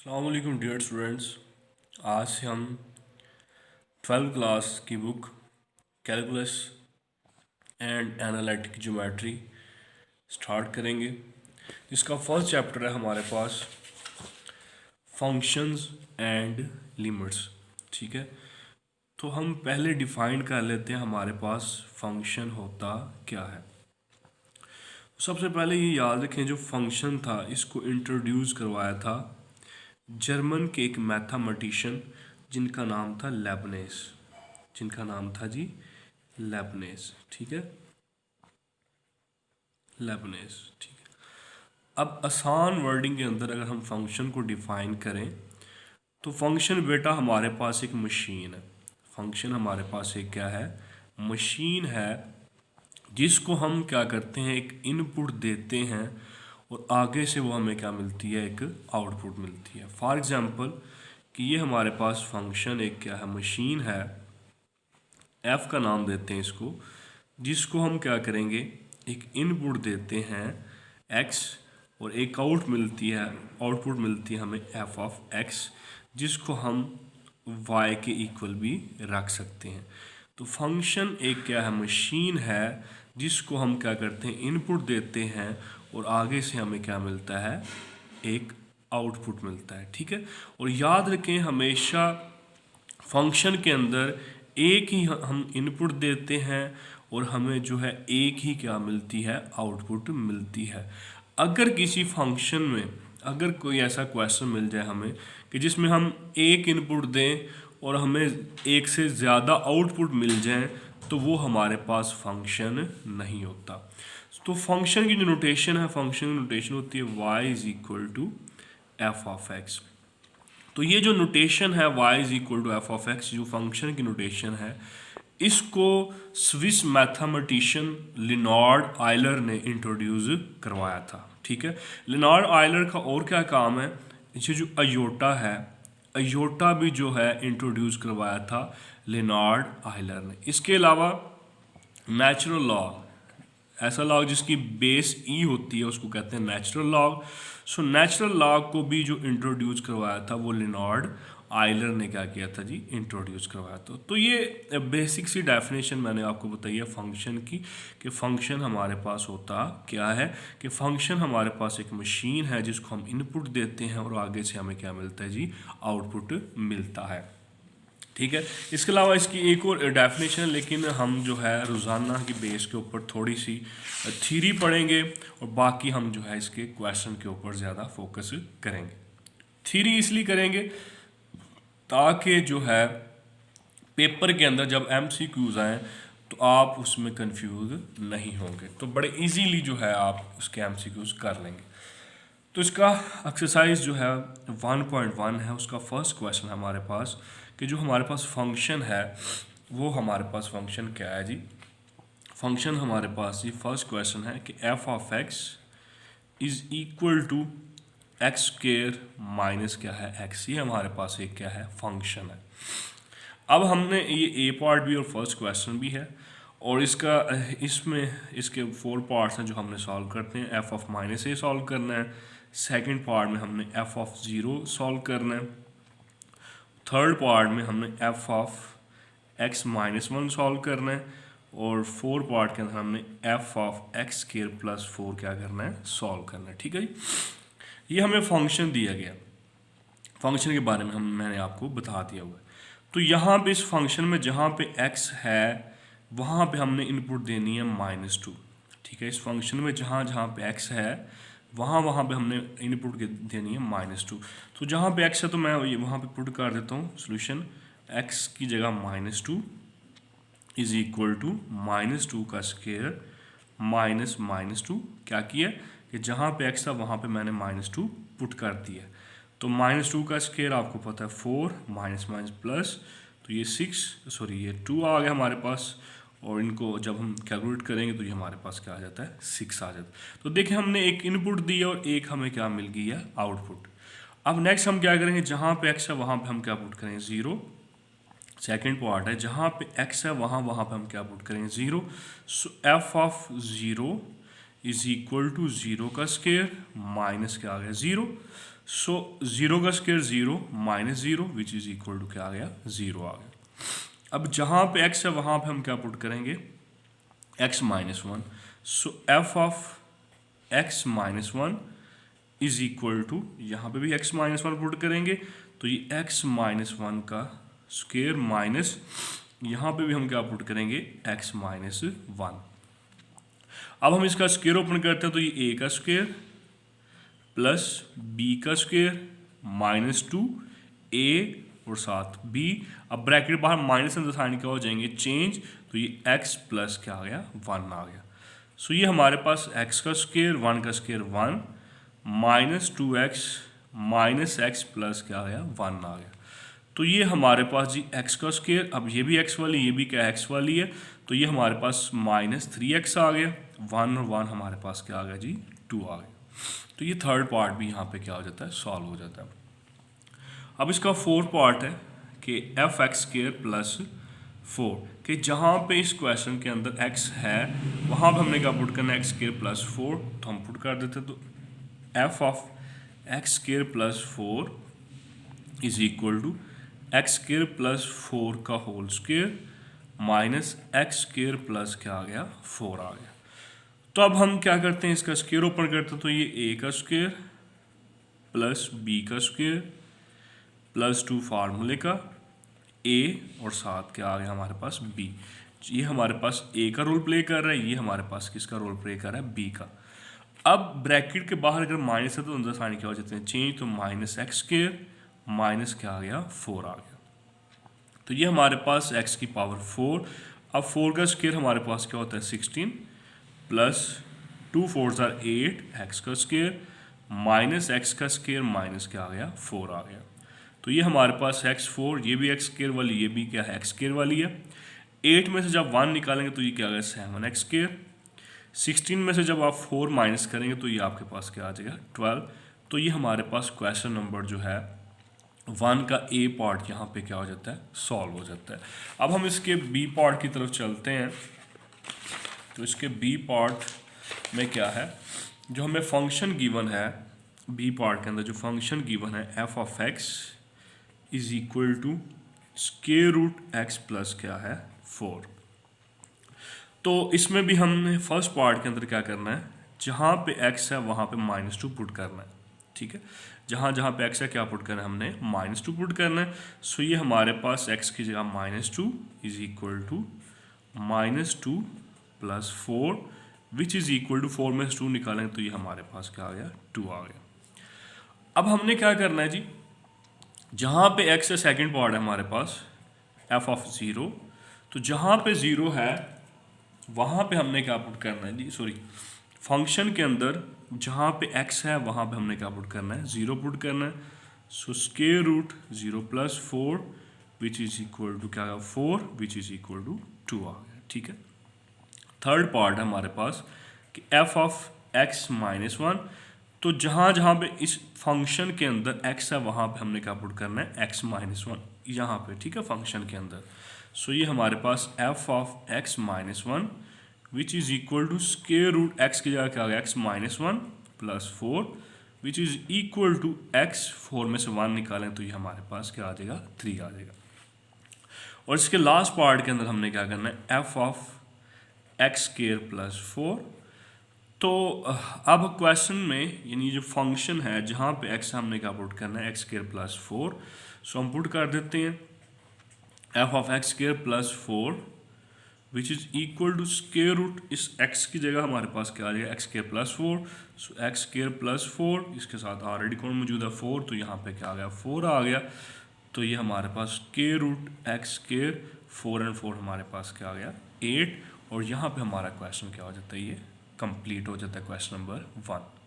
अस्सलाम वालेकुम dear students. आज से हम 12th क्लास की book calculus and analytic geometry start करेंगे। इसका फर्स्ट चैप्टर है हमारे पास फंक्शंस एंड लिमिट्स। ठीक है, तो हम पहले डिफाइन कर लेते हैं हमारे पास फंक्शन होता क्या है। सबसे पहले ये याद रखें, जो फंक्शन था इसको इंट्रोड्यूस करवाया था जर्मन के एक मैथमेटिशियन जिनका नाम था लेबनेस। जिनका नाम था जी लेबनेस। ठीक है, लेबनेस। ठीक है, अब आसान वर्डिंग के अंदर अगर हम फंक्शन को डिफाइन करें तो फंक्शन बेटा हमारे पास एक मशीन है। फंक्शन हमारे पास एक क्या है, मशीन है, जिसको हम क्या करते हैं, एक इनपुट देते हैं और आगे से वो हमें क्या मिलती है, एक आउटपुट मिलती है। फॉर एग्जांपल कि ये हमारे पास फंक्शन एक क्या है, मशीन है, एफ का नाम देते हैं इसको, जिसको हम क्या करेंगे, एक इनपुट देते हैं एक्स और एक आउटपुट मिलती है हमें एफ ऑफ एक्स, जिसको हम वाई के इक्वल भी रख सकते हैं। तो फंक्शन एक क्या है, मशीन है, जिसको हम क्या करते हैं, इनपुट देते हैं और आगे से हमें क्या मिलता है, एक आउटपुट मिलता है। ठीक है, और याद रखें हमेशा फंक्शन के अंदर एक ही हम इनपुट देते हैं और हमें जो है एक ही क्या मिलती है, आउटपुट मिलती है। अगर किसी फंक्शन में अगर कोई ऐसा क्वेश्चन मिल जाए हमें कि जिसमें हम एक इनपुट दें और हमें एक से ज़्यादा आउटपुट मिल जाए, तो वो हमारे पास फंक्शन नहीं होता। तो फंक्शन की जो नोटेशन है, फंक्शन की नोटेशन होती है y is equal to f of x. तो ये जो नोटेशन है y is equal to f of x, जो फंक्शन की नोटेशन है, इसको स्विस मैथमेटिशियन लिनार्ड आयलर ने इंट्रोड्यूस करवाया था। ठीक है, लिनार्ड आयलर का और क्या काम है, इसे जो अयोटा है, अयोटा भी जो है इंट्रोड्यूस करवाया था लिनार्ड आयलर ने। इसके अलावा नेचुरल लॉ, ऐसा लॉ जिसकी बेस ई होती है, उसको कहते हैं natural law. So natural law को भी जो इंट्रोड्यूस करवाया था वो लिनार्ड आयलर ने क्या किया था जी, इंट्रोड्यूस करवाया था। तो ये बेसिक सी डेफिनेशन मैंने आपको बताई है फंक्शन की, कि फंक्शन हमारे पास होता क्या है, कि फंक्शन हमारे पास एक मशीन है जिसको हम इनपुट देते हैं और आगे से हमें क्या मिलता है जी, आउटपुट मिलता है। ठीक है, इसके अलावा इसकी एक और डेफिनेशन है, लेकिन हम जो है रोज़ाना की बेस के ऊपर थोड़ी सी थ्योरी पढ़ेंगे और बाकी हम जो है इसके क्वेश्चन के ऊपर ज़्यादा फोकस करेंगे। थ्योरी इसलिए करेंगे ताकि जो है पेपर के अंदर जब MCQs आएँ तो आप उसमें कंफ्यूज नहीं होंगे, तो बड़े इजीली जो है आप उसके MCQs कर लेंगे। तो इसका एक्सरसाइज जो है 1.1 है, उसका फर्स्ट क्वेश्चन हमारे पास कि जो हमारे पास फंक्शन है वो हमारे पास फंक्शन क्या है जी। फंक्शन हमारे पास ये फर्स्ट क्वेश्चन है कि f of x is equal to x square minus क्या है एक्स, ये हमारे पास एक क्या है, फंक्शन है। अब हमने ये ए पार्ट भी और फर्स्ट क्वेश्चन भी है और इसके 4 पार्ट्स हैं जो हमने सॉल्व करते हैं। F of minus A solve करना है, सेकंड पार्ट में हमने एफ ऑफ ज़ीरो सॉल्व करना है, थर्ड पार्ट में हमने F of x minus one solve करना है और फोर्थ पार्ट के अंदर हमने F of x square plus 4 क्या करना है, सॉल्व करना है। ठीक है जी, ये हमें फंक्शन दिया गया, फंक्शन के बारे में मैंने आपको बता दिया हुआ है। तो यहाँ पे इस फंक्शन में जहाँ पे x है वहाँ पे हमने इनपुट देनी है -2। ठीक है, इस फंक्शन में जहाँ जहाँ पे x है वहाँ पे हमने इनपुट देनी है -2। तो जहाँ पे x है तो मैं वहाँ पे पुट कर देता हूँ सोल्यूशन, x की जगह -2 इज इक्वल टू -2 का स्क्वायर माइनस -2, क्या किया कि जहाँ पे x था वहाँ पे मैंने -2 पुट कर दिया। तो -2 का स्क्वायर आपको पता है 4 माइनस माइनस प्लस, तो ये 2 आ गया हमारे पास और इनको जब हम कैलकुलेट करेंगे तो ये हमारे पास क्या आ जाता है, 6 आ जाता है। तो देखिए हमने एक इनपुट दिया और एक हमें क्या मिल गई है, आउटपुट। अब नेक्स्ट हम क्या करेंगे, जहाँ पे x है वहाँ पे हम क्या पुट करेंगे, 0। सेकेंड पार्ट है जहाँ पे x है वहाँ पे हम क्या पुट करेंगे, 0। So F of 0 is equal to 0 का स्क्वायर माइनस क्या आ गया, 0। सो 0 का square 0 minus 0 which is equal to क्या आ गया 0 आ गया। अब जहाँ पे x है वहाँ पे हम क्या पुट करेंगे x minus 1। So F of x minus 1 is equal to, यहाँ पे भी x माइनस 1 पुट करेंगे तो ये x माइनस 1 का स्क्वायर माइनस यहाँ पे भी हम क्या पुट करेंगे x माइनस 1। अब हम इसका स्क्वायर ओपन करते हैं तो ये a का स्क्वायर प्लस b का स्क्वायर माइनस 2 a और साथ b। अब ब्रैकेट बाहर माइनस में साइन क्या हो जाएंगे चेंज, तो ये x प्लस क्या आ गया 1 आ गया। सो ये हमारे पास x का स्क्वायर 1 का square 1 minus 2x minus x plus क्या आ गया 1 आ गया। तो ये हमारे पास जी x का स्क्वायर, अब ये भी x वाली ये भी क्या x वाली है, तो ये हमारे पास माइनस 3x आ गया, 1 और 1 हमारे पास क्या आ गया जी 2 आ गया। तो ये थर्ड पार्ट भी यहाँ पे क्या हो जाता है सॉल्व हो जाता है। अब इसका फोर्थ पार्ट है कि एफ एक्स स्क्वायर प्लस 4 कि जहाँ पे इस क्वेश्चन के अंदर x है वहाँ पे हमने क्या पुट करना है एक्स स्क्वायर प्लस 4, तो हम पुट कर देते तो f of x square plus 4 is equal to x square plus 4 का whole square minus x square plus क्या आ गया 4 आ गया। तो अब हम क्या करते हैं इसका स्क्वायर ओपन करते हैं तो ये a का स्क्वायर प्लस b का स्क्वायर प्लस 2 फार्मूले का a और साथ क्या आ गया हमारे पास b। ये हमारे पास a का रोल प्ले कर रहा है, ये हमारे पास किसका रोल प्ले कर रहा है b का। अब ब्रैकेट के बाहर अगर माइनस है तो अंदर साइन क्या हो जाते हैं चेंज, तो माइनस एक्स स्क्वायर माइनस क्या आ गया 4 आ गया। तो ये हमारे पास x की पावर 4। अब 4 का स्क्वायर हमारे पास क्या होता है 16 प्लस 2 4 आर 8 एक्स का स्क्वायर माइनस एक्स का स्क्वायर माइनस क्या आ गया 4 आ गया। तो ये हमारे पास x4, ये भी एक्स स्क्वायर वाली ये भी क्या है एक्स स्क्वायर वाली है। 8 में से जब 1 निकालेंगे तो ये क्या आ गया 7 एक्स स्क्वायर। 16 में से जब आप 4 माइनस करेंगे तो ये आपके पास क्या आ जाएगा 12। तो ये हमारे पास क्वेश्चन नंबर जो है 1 का a पार्ट यहाँ पे क्या हो जाता है सॉल्व हो जाता है। अब हम इसके b पार्ट की तरफ चलते हैं। तो इसके b पार्ट में क्या है, जो हमें फंक्शन गिवन है b पार्ट के अंदर जो फंक्शन गिवन है f of x is equal to square root x plus क्या है 4। तो इसमें भी हमने फर्स्ट पार्ट के अंदर क्या करना है, जहाँ पे x है वहाँ पे -2 पुट करना है। ठीक है, जहाँ जहाँ पे x है क्या पुट करना है हमने -2 पुट करना है। सो ये हमारे पास x की जगह -2 is equal to -2 plus 4 which is equal to 4 में से 2 निकालेंगे तो ये हमारे पास क्या आ गया 2 आ गया। अब हमने क्या करना है जी, जहाँ पे x है सेकंड पार्ट है हमारे पास f ऑफ 0, तो जहाँ पे 0 है वहाँ पे हमने क्या पुट करना है जी, सॉरी फंक्शन के अंदर जहाँ पे x है वहाँ पे हमने क्या पुट करना है 0 पुट करना है। So square root 0 plus 4 which is equal to क्या 4 विच इज़ इक्वल टू 2 आ गया। ठीक है, थर्ड पार्ट है हमारे पास कि f ऑफ x माइनस 1, तो जहाँ जहाँ पे इस फंक्शन के अंदर x है वहाँ पे हमने क्या पुट करना है x माइनस 1 यहाँ पे। ठीक है, फंक्शन के अंदर। सो ये हमारे पास f of x minus 1 which is equal to square root x की जगह क्या आ गया x minus 1 plus 4 which is equal to x 4 में से 1 निकालें तो ये हमारे पास क्या आ जाएगा 3 आ जाएगा। और इसके लास्ट पार्ट के अंदर हमने क्या करना है f of x square plus 4। तो अब क्वेश्चन में यानी जो फंक्शन है जहाँ पे x हमने क्या पुट करना है एक्स स्क्वायर प्लस 4। सो हम पुट कर देते हैं f of x square plus 4 which is equal to square root इस x की जगह हमारे पास क्या आ जाएगा x square plus 4। So x square plus 4 इसके साथ ऑलरेडी कौन मौजूद है 4, तो यहाँ पे क्या आ गया 4 आ गया। तो ये हमारे पास square root X square 4 and 4 हमारे पास क्या आ गया 8। और यहाँ पे हमारा क्वेश्चन क्या हो जाता है ये कंप्लीट हो जाता है क्वेश्चन नंबर 1।